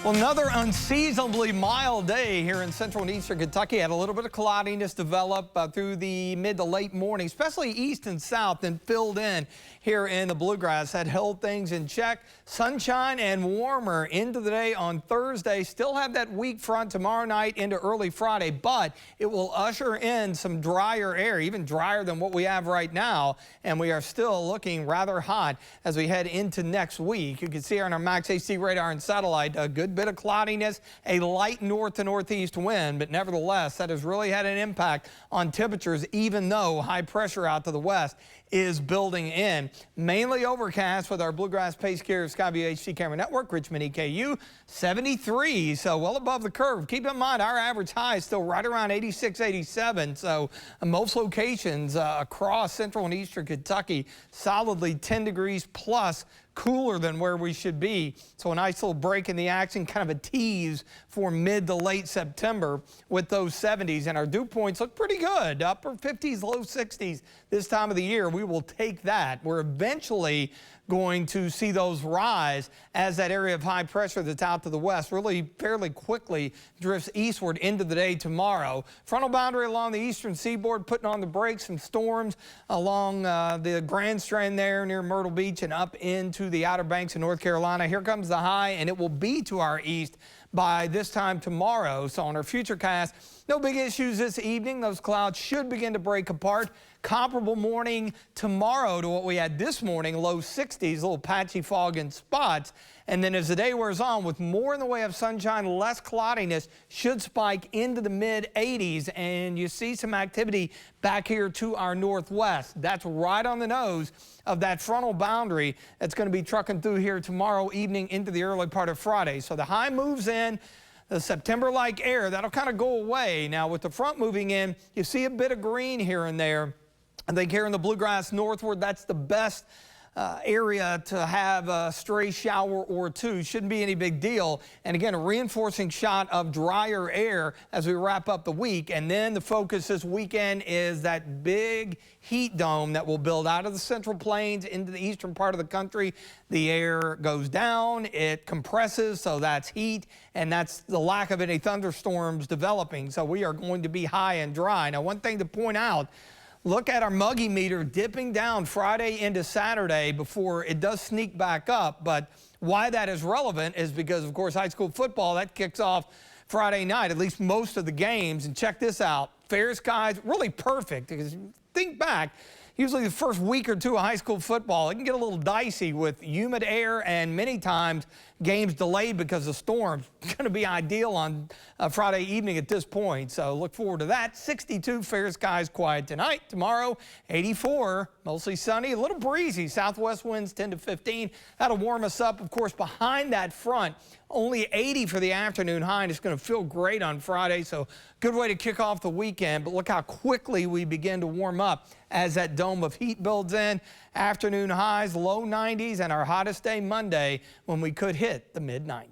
Well, another unseasonably mild day here in central and eastern Kentucky. Had a little bit of cloudiness develop through the mid to late morning, especially east and south, and filled in here in the bluegrass. That held things in check. Sunshine and warmer into the day on Thursday. Still have that weak front tomorrow night into early Friday, but it will usher in some drier air, even drier than what we have right now. And we are still looking rather hot as we head into next week. You can see on our Max AC radar and satellite a good bit of cloudiness, a light north to northeast wind, but nevertheless, that has really had an impact on temperatures, even though high pressure out to the west is building in. Mainly overcast with our Bluegrass Pace Carrier Skyview HD camera network, Richmond EKU, 73, so well above the curve. Keep in mind, our average high is still right around 86, 87, so most locations across central and eastern Kentucky, solidly 10 degrees plus cooler than where we should be. So a nice little break in the action, kind of a tease for mid to late September with those 70s. And our dew points look pretty good, upper 50s, low 60s this time of the year. We will take that. We're eventually going to see those rise as that area of high pressure that's out to the west really fairly quickly drifts eastward into the day tomorrow. Frontal boundary along the eastern seaboard putting on the brakes, some storms along the Grand Strand there near Myrtle Beach and up into the Outer Banks of North Carolina. Here comes the high, and it will be to our east by this time tomorrow. So on our future cast, no big issues this evening. Those clouds should begin to break apart. Comparable morning tomorrow to what we had this morning, low 60s, a little patchy fog in spots. And then as the day wears on, with more in the way of sunshine, less cloudiness, should spike into the mid 80s. And you see some activity back here to our northwest. That's right on the nose of that frontal boundary that's going to be trucking through here tomorrow evening into the early part of Friday. So the high moves in. The September-like air, that'll kind of go away. Now, with the front moving in, you see a bit of green here and there. I think here in the bluegrass northward, that's the best area to have a stray shower or two. Shouldn't be any big deal. And again, a reinforcing shot of drier air as we wrap up the week. And then the focus this weekend is that big heat dome that will build out of the central plains into the eastern part of the country. The air goes down, it compresses, so that's heat, and that's the lack of any thunderstorms developing. So we are going to be high and dry. Now, one thing to point out, look at our muggy meter dipping down Friday into Saturday before it does sneak back up. But why that is relevant is because, of course, high school football, that kicks off Friday night, at least most of the games. And check this out. Fair skies, really perfect. Because think back, usually the first week or two of high school football, it can get a little dicey with humid air and many times games delayed because of storms. It's going to be ideal on Friday evening at this point. So look forward to that. 62 fair skies, quiet tonight. Tomorrow, 84, mostly sunny, a little breezy. Southwest winds 10 to 15. That'll warm us up. Of course, behind that front, only 80 for the afternoon high, and it's going to feel great on Friday. So good way to kick off the weekend. But look how quickly we begin to warm up as that dome of heat builds in. Afternoon highs, low 90s, and our hottest day Monday when we could hit the mid 90s.